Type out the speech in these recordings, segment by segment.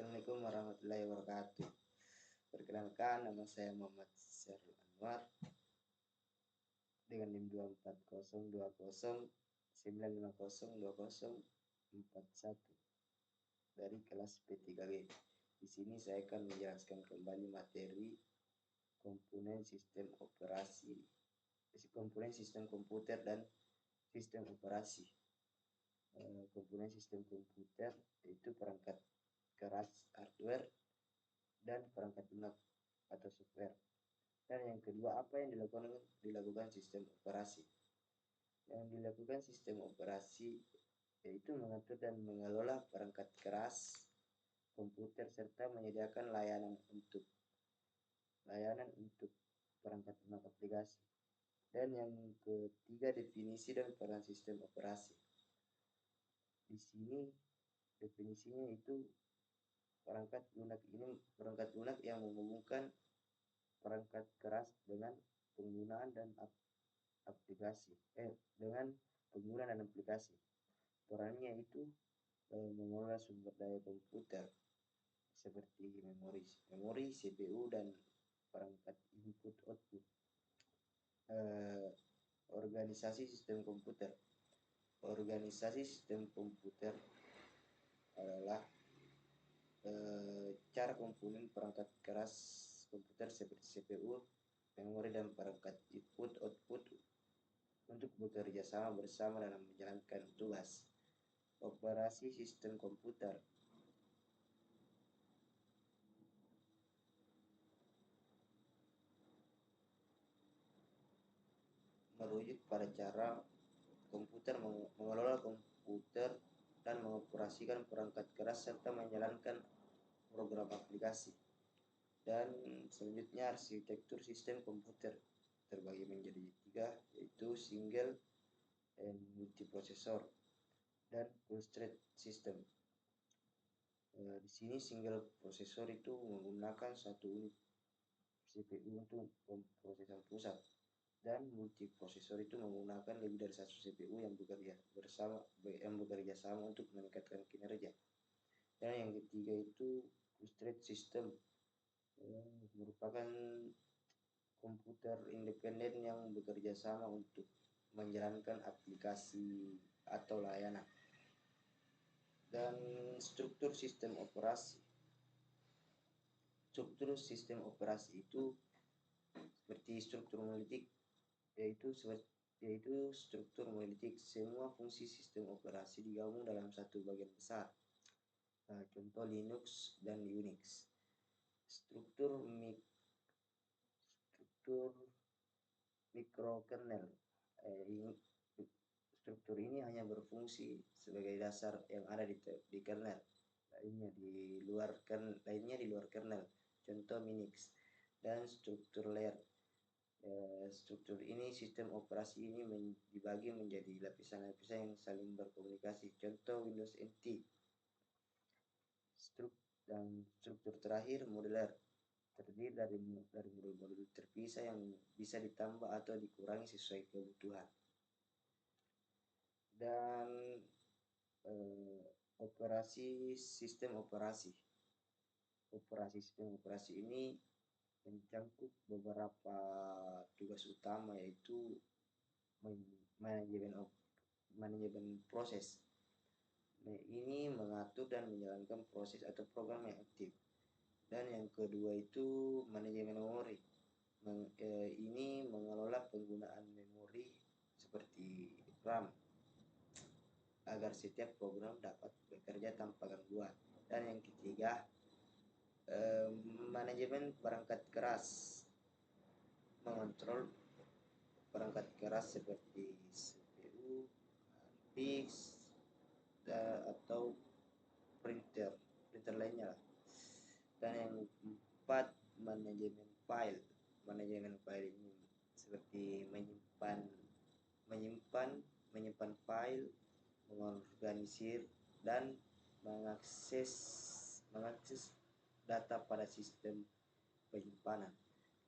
Assalamualaikum warahmatullahi wabarakatuh. Perkenalkan, nama saya Muhammad Syarul Anwar dengan NIM 24009502041 dari kelas P3G. Di sini saya akan menjelaskan kembali materi komponen sistem operasi, komponen sistem komputer dan sistem operasi. Komponen sistem komputer yaitu perangkat keras hardware dan perangkat lunak atau software. Dan yang kedua, apa yang dilakukan sistem operasi? Yang dilakukan sistem operasi yaitu mengatur dan mengelola perangkat keras komputer serta menyediakan layanan untuk perangkat lunak aplikasi. Dan yang ketiga, definisi dan peran sistem operasi. Di sini definisinya itu perangkat lunak yang menghubungkan perangkat keras dengan penggunaan dan aplikasi dengan pengguna dan aplikasi. Perannya itu mengelola sumber daya komputer seperti memori, CPU dan perangkat input output. Organisasi sistem komputer. Organisasi sistem komputer adalah cara komponen perangkat keras komputer seperti CPU, memori dan perangkat input output untuk bekerja sama bersama dalam menjalankan tugas. Operasi sistem komputer merujuk pada cara komputer mengelola komputer dan mengoperasikan perangkat keras serta menjalankan program aplikasi. Dan selanjutnya, arsitektur sistem komputer terbagi menjadi 3, yaitu single and multiprosesor dan clustered system. Di sini single prosesor itu menggunakan satu unit CPU untuk pemrosesan pusat, dan multiprosesor itu menggunakan lebih dari satu CPU yang bekerja sama untuk meningkatkan kinerja. Dan yang ketiga itu clustered system, merupakan komputer independen yang bekerja sama untuk menjalankan aplikasi atau layanan. Dan struktur sistem operasi. Struktur sistem operasi itu seperti struktur monolitik, yaitu struktur monolitik. Semua fungsi sistem operasi digabung dalam satu bagian besar. Contoh Linux dan Unix. Struktur mikrokernel. Struktur ini hanya berfungsi sebagai dasar yang ada di kernel. Lainnya di luar kernel. Contoh Minix. Dan struktur layer. Struktur ini, sistem operasi ini dibagi menjadi lapisan-lapisan yang saling berkomunikasi. Contoh Windows NT. Struktur terakhir modular, terdiri dari modul-modul terpisah yang bisa ditambah atau dikurangi sesuai kebutuhan. Dan operasi sistem operasi. Operasi sistem operasi ini mencakup beberapa tugas utama, yaitu manajemen proses. Ini mengatur dan menjalankan proses atau program yang aktif. Dan yang kedua itu manajemen memori. Ini mengelola penggunaan memori seperti RAM agar setiap program dapat bekerja tanpa gangguan. Dan yang ketiga, manajemen perangkat keras, mengontrol perangkat keras seperti CPU, disk, atau printer lainnya. Dan yang keempat, manajemen file. Manajemen file ini seperti menyimpan file, mengorganisir dan mengakses data pada sistem penyimpanan.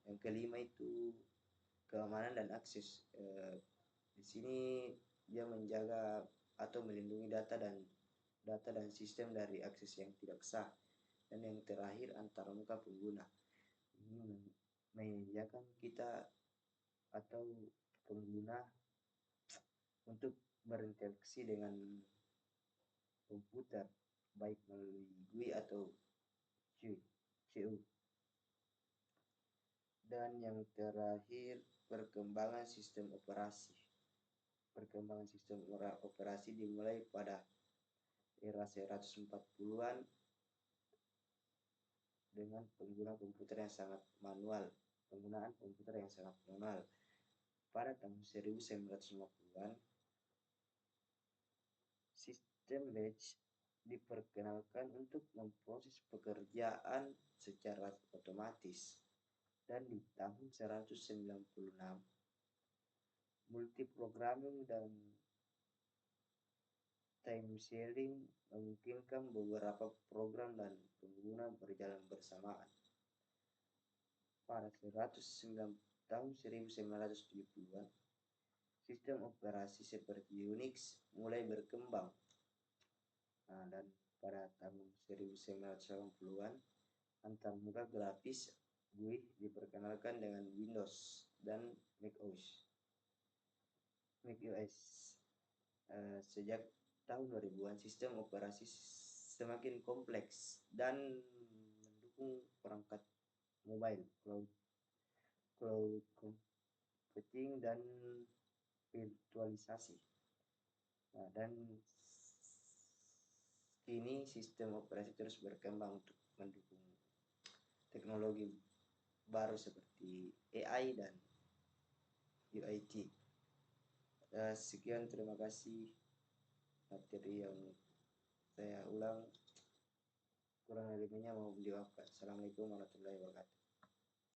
Yang kelima itu keamanan dan akses. Di sini dia menjaga atau melindungi data dan sistem dari akses yang tidak sah. dan yang terakhir antarmuka pengguna. Ini menyediakan kita atau pengguna untuk berinteraksi dengan komputer baik melalui GUI atau CU. Dan yang terakhir, perkembangan sistem operasi. Perkembangan sistem operasi dimulai pada era 140-an dengan penggunaan komputer yang sangat manual. Pada tahun 1950-an, sistem batch diperkenalkan untuk memproses pekerjaan secara otomatis. Dan di tahun 1996, multiprogramming dan time sharing memungkinkan beberapa program dan pengguna berjalan bersamaan. Pada tahun 1970-an, sistem operasi seperti Unix mulai berkembang. Dan pada tahun 1980-an, antarmuka grafis GUI diperkenalkan dengan Windows dan macOS. Sejak tahun 2000-an, sistem operasi semakin kompleks dan mendukung perangkat mobile, cloud computing, dan virtualisasi. Dan kini sistem operasi terus berkembang untuk mendukung teknologi baru seperti AI dan UIT. Sekian, terima kasih materi yang saya ulang, kurang lebihnya mohon dimaafkan. Assalamualaikum warahmatullahi wabarakatuh.